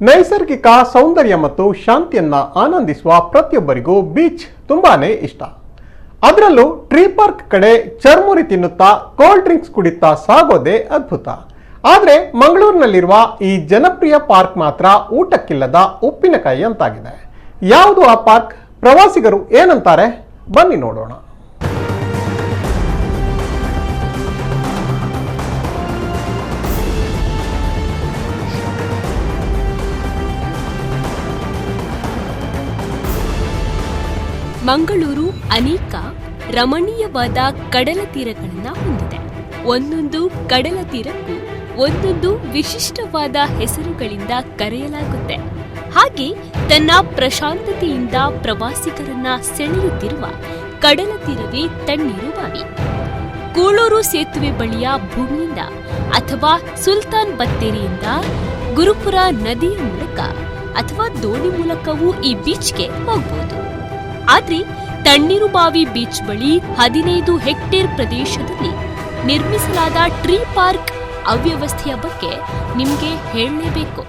ನೈಸರ್ಗಿಕ ಸೌಂದರ್ಯ ಮತ್ತು ಶಾಂತಿಯನ್ನ ಆನಂದಿಸುವ ಪ್ರತಿಯೊಬ್ಬರಿಗೂ ಬೀಚ್ ತುಂಬಾನೇ ಇಷ್ಟ. ಅದರಲ್ಲೂ ಟ್ರೀ ಪಾರ್ಕ್ ಕಡೆ ಚರ್ಮುರಿ ತಿನ್ನುತ್ತಾ ಕೋಲ್ಡ್ ಡ್ರಿಂಕ್ಸ್ ಕುಡಿತಾ ಸಾಗೋದೇ ಅದ್ಭುತ. ಆದ್ರೆ ಮಂಗಳೂರಿನಲ್ಲಿರುವ ಈ ಜನಪ್ರಿಯ ಪಾರ್ಕ್ ಮಾತ್ರ ಊಟಕ್ಕಿಲ್ಲದ ಉಪ್ಪಿನಕಾಯಿ ಅಂತಾಗಿದೆ. ಯಾವುದು ಆ ಪಾರ್ಕ್? ಪ್ರವಾಸಿಗರು ಏನಂತಾರೆ ಬನ್ನಿ ನೋಡೋಣ. ಮಂಗಳೂರು ಅನೇಕ ರಮಣೀಯವಾದ ಕಡಲ ತೀರಗಳನ್ನು ಹೊಂದಿದೆ. ಒಂದೊಂದು ಕಡಲ ತೀರಕ್ಕೂ ಒಂದೊಂದು ವಿಶಿಷ್ಟವಾದ ಹೆಸರುಗಳಿಂದ ಕರೆಯಲಾಗುತ್ತೆ. ಹಾಗೆ ತನ್ನ ಪ್ರಶಾಂತತೆಯಿಂದ ಪ್ರವಾಸಿಗರನ್ನ ಸೆಳೆಯುತ್ತಿರುವ ಕಡಲ ತೀರವೇ ತಣ್ಣೀರುಬಾವಿ. ಕೂಳೂರು ಸೇತುವೆ ಬಳಿಯ ಭೂಮಿಯಿಂದ ಅಥವಾ ಸುಲ್ತಾನ್ ಬತ್ತೇರಿಯಿಂದ ಗುರುಪುರ ನದಿಯ ಮೂಲಕ ಅಥವಾ ದೋಣಿ ಮೂಲಕವೂ ಈ ಬೀಚ್ಗೆ ಹೋಗಬಹುದು. ಆದ್ರೆ ತಣ್ಣೀರುಬಾವಿ ಬೀಚ್ ಬಳಿ 15 ಹೆಕ್ಟೇರ್ ಪ್ರದೇಶದಲ್ಲಿ ನಿರ್ಮಿಸಲಾದ ಟ್ರೀ ಪಾರ್ಕ್ ಅವ್ಯವಸ್ಥೆಯ ಬಗ್ಗೆ ನಿಮಗೆ ಹೇಳಲೇಬೇಕು.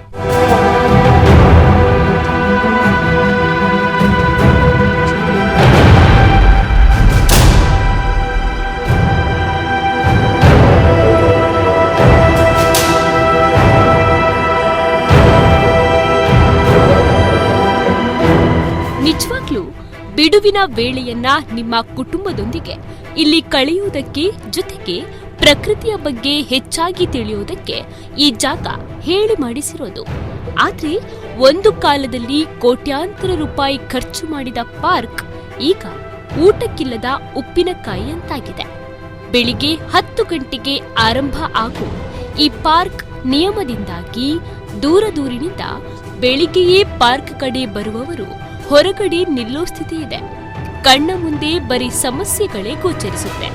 ನಿಜವಾಗ್ಲೂ ಬಿಡುವಿನ ವೇಳೆಯನ್ನ ನಿಮ್ಮ ಕುಟುಂಬದೊಂದಿಗೆ ಇಲ್ಲಿ ಕಳೆಯುವುದಕ್ಕೆ, ಜೊತೆಗೆ ಪ್ರಕೃತಿಯ ಬಗ್ಗೆ ಹೆಚ್ಚಾಗಿ ತಿಳಿಯುವುದಕ್ಕೆ ಈ ಜಾಗ ಹೇಳಿ ಮಾಡಿಸಿರೋದು. ಆದ್ರೆ ಒಂದು ಕಾಲದಲ್ಲಿ ಕೋಟ್ಯಾಂತರ ರೂಪಾಯಿ ಖರ್ಚು ಮಾಡಿದ ಪಾರ್ಕ್ ಈಗ ಊಟಕ್ಕಿಲ್ಲದ ಉಪ್ಪಿನಕಾಯಿ ಅಂತಾಗಿದೆ. ಬೆಳಿಗ್ಗೆ 10 ಗಂಟೆಗೆ ಆರಂಭ ಆಗೋ ಈ ಪಾರ್ಕ್ ನಿಯಮದಿಂದಾಗಿ ದೂರದೂರಿನಿಂದ ಬೆಳಿಗ್ಗೆಯೇ ಪಾರ್ಕ್ ಕಡೆ ಬರುವವರು ಹೊರಗಡೆ ನಿಲ್ಲೋ ಸ್ಥಿತಿ ಇದೆ. ಕಣ್ಣ ಮುಂದೆ ಬರೀ ಸಮಸ್ಯೆಗಳೇ ಗೋಚರಿಸುತ್ತೆ.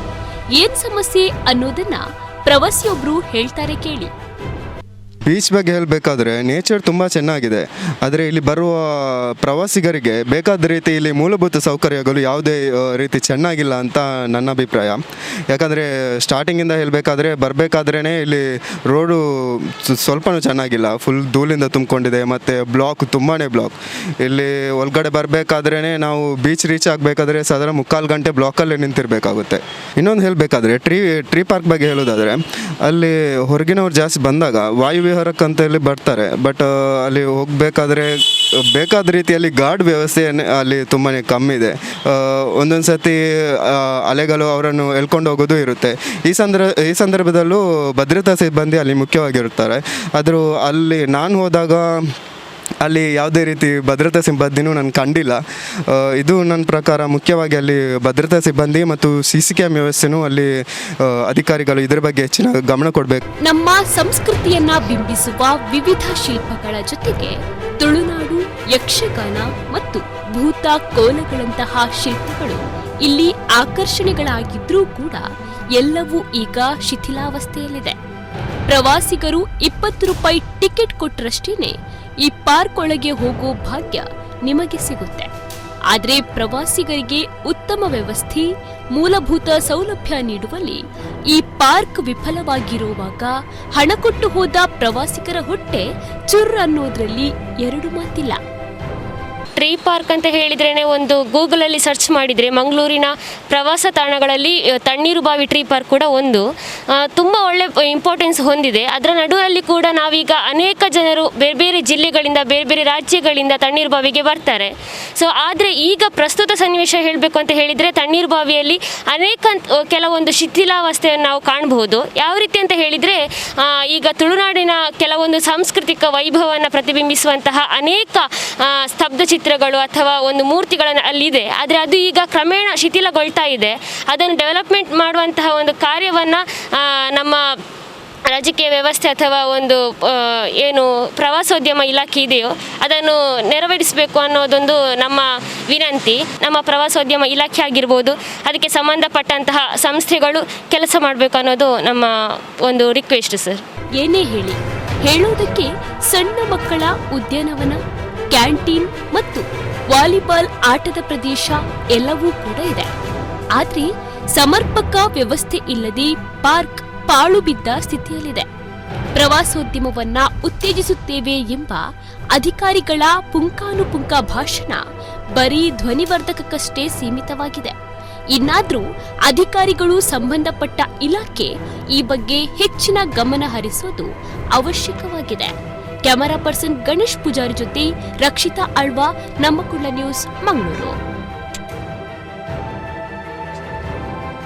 ಏನ್ ಸಮಸ್ಯೆ ಅನ್ನೋದನ್ನ ಪ್ರವಾಸಿಯೊಬ್ರು ಹೇಳ್ತಾರೆ ಕೇಳಿ. ಬೀಚ್ ಬಗ್ಗೆ ಹೇಳಬೇಕಾದ್ರೆ ನೇಚರ್ ತುಂಬ ಚೆನ್ನಾಗಿದೆ. ಆದರೆ ಇಲ್ಲಿ ಬರುವ ಪ್ರವಾಸಿಗರಿಗೆ ಬೇಕಾದ ರೀತಿ ಇಲ್ಲಿ ಮೂಲಭೂತ ಸೌಕರ್ಯಗಳು ಯಾವುದೇ ರೀತಿ ಚೆನ್ನಾಗಿಲ್ಲ ಅಂತ ನನ್ನ ಅಭಿಪ್ರಾಯ. ಯಾಕಂದರೆ ಸ್ಟಾರ್ಟಿಂಗಿಂದ ಹೇಳಬೇಕಾದ್ರೆ ಬರಬೇಕಾದ್ರೇ ಇಲ್ಲಿ ರೋಡು ಸ್ವಲ್ಪನೂ ಚೆನ್ನಾಗಿಲ್ಲ. ಫುಲ್ ಧೂಳಿಂದ ತುಂಬಿಕೊಂಡಿದೆ ಮತ್ತು ಬ್ಲಾಕ್ ತುಂಬಾ ಬ್ಲಾಕ್. ಇಲ್ಲಿ ಒಳಗಡೆ ಬರಬೇಕಾದ್ರೇ ನಾವು ಬೀಚ್ ರೀಚ್ ಆಗಬೇಕಾದ್ರೆ ಸಾಧಾರಣ 3/4 ಗಂಟೆ ಬ್ಲಾಕಲ್ಲೇ ನಿಂತಿರಬೇಕಾಗುತ್ತೆ. ಇನ್ನೊಂದು ಹೇಳಬೇಕಾದ್ರೆ ಟ್ರೀ ಪಾರ್ಕ್ ಬಗ್ಗೆ ಹೇಳೋದಾದರೆ ಅಲ್ಲಿ ಹೊರಗಿನವ್ರು ಜಾಸ್ತಿ ಬಂದಾಗ ವಾಯುವಿಹಾರಕ್ಕಂತ ಇಲ್ಲಿ ಬರ್ತಾರೆ. ಬಟ್ ಅಲ್ಲಿ ಹೋಗಬೇಕಾದ್ರೆ ಬೇಕಾದ ರೀತಿಯಲ್ಲಿ ಗಾರ್ಡ್ ವ್ಯವಸ್ಥೆ ಅಲ್ಲಿ ತುಂಬಾ ಕಮ್ಮಿ ಇದೆ. ಒಂದೊಂದು ಸತಿ ಅಲೆಗಳು ಅವರನ್ನು ಎಳ್ಕೊಂಡು ಹೋಗೋದು ಇರುತ್ತೆ. ಈ ಸಂದರ್ಭದಲ್ಲೂ ಭದ್ರತಾ ಸಿಬ್ಬಂದಿ ಅಲ್ಲಿ ಮುಖ್ಯವಾಗಿರುತ್ತಾರೆ. ಆದರೂ ಅಲ್ಲಿ ನಾನು ಹೋದಾಗ ಅಲ್ಲಿ ಯಾವುದೇ ರೀತಿ ಭದ್ರತಾ ಸಿಬ್ಬಂದಿನೂ ನಾನು ಕಂಡಿಲ್ಲ. ಇದು ನನ್ನ ಪ್ರಕಾರ ಮುಖ್ಯವಾಗಿ ಅಲ್ಲಿ ಭದ್ರತಾ ಸಿಬ್ಬಂದಿ ಮತ್ತು CC ಕ್ಯಾಮ್ ವ್ಯವಸ್ಥೆನೂ ಅಲ್ಲಿ ಅಧಿಕಾರಿಗಳು ಇದರ ಬಗ್ಗೆ ಹೆಚ್ಚಿನ ಗಮನ ಕೊಡಬೇಕು. ನಮ್ಮ ಸಂಸ್ಕೃತಿಯನ್ನ ಬಿಂಬಿಸುವ ವಿವಿಧ ಶಿಲ್ಪಗಳ ಜೊತೆಗೆ ತುಳುನಾಡು, ಯಕ್ಷಗಾನ ಮತ್ತು ಭೂತ ಕೋಲಗಳಂತಹ ಶಿಲ್ಪಗಳು ಇಲ್ಲಿ ಆಕರ್ಷಣೆಗಳಾಗಿದ್ರೂ ಕೂಡ ಎಲ್ಲವೂ ಈಗ ಶಿಥಿಲಾವಸ್ಥೆಯಲ್ಲಿದೆ. ಪ್ರವಾಸಿಗರು 20 ರೂಪಾಯಿ ಟಿಕೆಟ್ ಕೊಟ್ಟರಷ್ಟೇನೆ ಈ ಪಾರ್ಕ್ ಒಳಗೆ ಹೋಗೋ ಭಾಗ್ಯ ನಿಮಗೆ ಸಿಗುತ್ತೆ. ಆದರೆ ಪ್ರವಾಸಿಗರಿಗೆ ಉತ್ತಮ ವ್ಯವಸ್ಥೆ, ಮೂಲಭೂತ ಸೌಲಭ್ಯ ನೀಡುವಲ್ಲಿ ಈ ಪಾರ್ಕ್ ವಿಫಲವಾಗಿರುವಾಗ ಹಣ ಕೊಟ್ಟು ಹೋದ ಪ್ರವಾಸಿಗರ ಹೊಟ್ಟೆ ಚುರ್ ಅನ್ನೋದ್ರಲ್ಲಿ ಎರಡು ಮಾತಿಲ್ಲ. ಟ್ರೀ ಪಾರ್ಕ್ ಅಂತ ಹೇಳಿದ್ರೇ ಒಂದು ಗೂಗಲಲ್ಲಿ ಸರ್ಚ್ ಮಾಡಿದರೆ ಮಂಗಳೂರಿನ ಪ್ರವಾಸ ತಾಣಗಳಲ್ಲಿ ತಣ್ಣೀರುಬಾವಿ ಟ್ರೀ ಪಾರ್ಕ್ ಕೂಡ ಒಂದು ತುಂಬ ಒಳ್ಳೆ ಇಂಪಾರ್ಟೆನ್ಸ್ ಹೊಂದಿದೆ. ಅದರ ನಡುವಲ್ಲಿ ಕೂಡ ನಾವೀಗ ಅನೇಕ ಜನರು ಬೇರೆ ಬೇರೆ ಜಿಲ್ಲೆಗಳಿಂದ, ಬೇರೆ ಬೇರೆ ರಾಜ್ಯಗಳಿಂದ ತಣ್ಣೀರುಬಾವಿಗೆ ಬರ್ತಾರೆ. ಸೊ ಆದರೆ ಈಗ ಪ್ರಸ್ತುತ ಸನ್ನಿವೇಶ ಹೇಳಬೇಕು ಅಂತ ಹೇಳಿದರೆ ತಣ್ಣೀರುಬಾವಿಯಲ್ಲಿ ಅನೇಕ ಕೆಲವೊಂದು ಶಿಥಿಲಾವಸ್ಥೆಯನ್ನು ನಾವು ಕಾಣಬಹುದು. ಯಾವ ರೀತಿ ಅಂತ ಹೇಳಿದರೆ ಈಗ ತುಳುನಾಡಿನ ಕೆಲವೊಂದು ಸಾಂಸ್ಕೃತಿಕ ವೈಭವವನ್ನು ಪ್ರತಿಬಿಂಬಿಸುವಂತಹ ಅನೇಕ ಸ್ತಬ್ಧ ಚಿತ್ರಗಳು ಅಥವಾ ಒಂದು ಮೂರ್ತಿಗಳನ್ನು ಅಲ್ಲಿದೆ. ಆದರೆ ಅದು ಈಗ ಕ್ರಮೇಣ ಶಿಥಿಲಗೊಳ್ತಾ ಇದೆ. ಅದನ್ನು ಡೆವಲಪ್ಮೆಂಟ್ ಮಾಡುವಂತಹ ಒಂದು ಕಾರ್ಯವನ್ನು ನಮ್ಮ ರಾಜಕೀಯ ವ್ಯವಸ್ಥೆ ಅಥವಾ ಒಂದು ಏನು ಪ್ರವಾಸೋದ್ಯಮ ಇಲಾಖೆ ಇದೆಯೋ ಅದನ್ನು ನೆರವೇರಿಸಬೇಕು ಅನ್ನೋದೊಂದು ನಮ್ಮ ವಿನಂತಿ. ನಮ್ಮ ಪ್ರವಾಸೋದ್ಯಮ ಇಲಾಖೆ ಆಗಿರ್ಬೋದು, ಅದಕ್ಕೆ ಸಂಬಂಧಪಟ್ಟಂತಹ ಸಂಸ್ಥೆಗಳು ಕೆಲಸ ಮಾಡಬೇಕು ಅನ್ನೋದು ನಮ್ಮ ಒಂದು ರಿಕ್ವೆಸ್ಟ್ ಸರ್. ಏನೇ ಹೇಳೋದಕ್ಕೆ ಸಣ್ಣ ಮಕ್ಕಳ ಉದ್ಯಾನವನ, ಕ್ಯಾಂಟೀನ್ ಮತ್ತು ವಾಲಿಬಾಲ್ ಆಟದ ಪ್ರದೇಶ ಎಲ್ಲವೂ ಕೂಡ ಇದೆ. ಆದ್ರೆ ಸಮರ್ಪಕ ವ್ಯವಸ್ಥೆ ಇಲ್ಲದೆ ಪಾರ್ಕ್ ಪಾಳು ಬಿದ್ದ ಸ್ಥಿತಿಯಲ್ಲಿದೆ. ಪ್ರವಾಸೋದ್ಯಮವನ್ನ ಉತ್ತೇಜಿಸುತ್ತೇವೆ ಎಂಬ ಅಧಿಕಾರಿಗಳ ಪುಂಕಾನುಪುಂಕ ಭಾಷಣ ಬರೀ ಧ್ವನಿವರ್ಧಕಕ್ಕಷ್ಟೇ ಸೀಮಿತವಾಗಿದೆ. ಇನ್ನಾದ್ರೂ ಅಧಿಕಾರಿಗಳು, ಸಂಬಂಧಪಟ್ಟ ಇಲಾಖೆ ಈ ಬಗ್ಗೆ ಹೆಚ್ಚಿನ ಗಮನ ಹರಿಸೋದು ಅವಶ್ಯಕವಾಗಿದೆ. ಕ್ಯಾಮರಾ ಪರ್ಸನ್ ಗಣೇಶ್ ಪೂಜಾರಿ ಜೊತೆ ರಕ್ಷಿತಾ ಆಳ್ವಾ, ನಮ್ಮ ಕುಳ್ಳ ನ್ಯೂಸ್, ಮಂಗಳೂರು.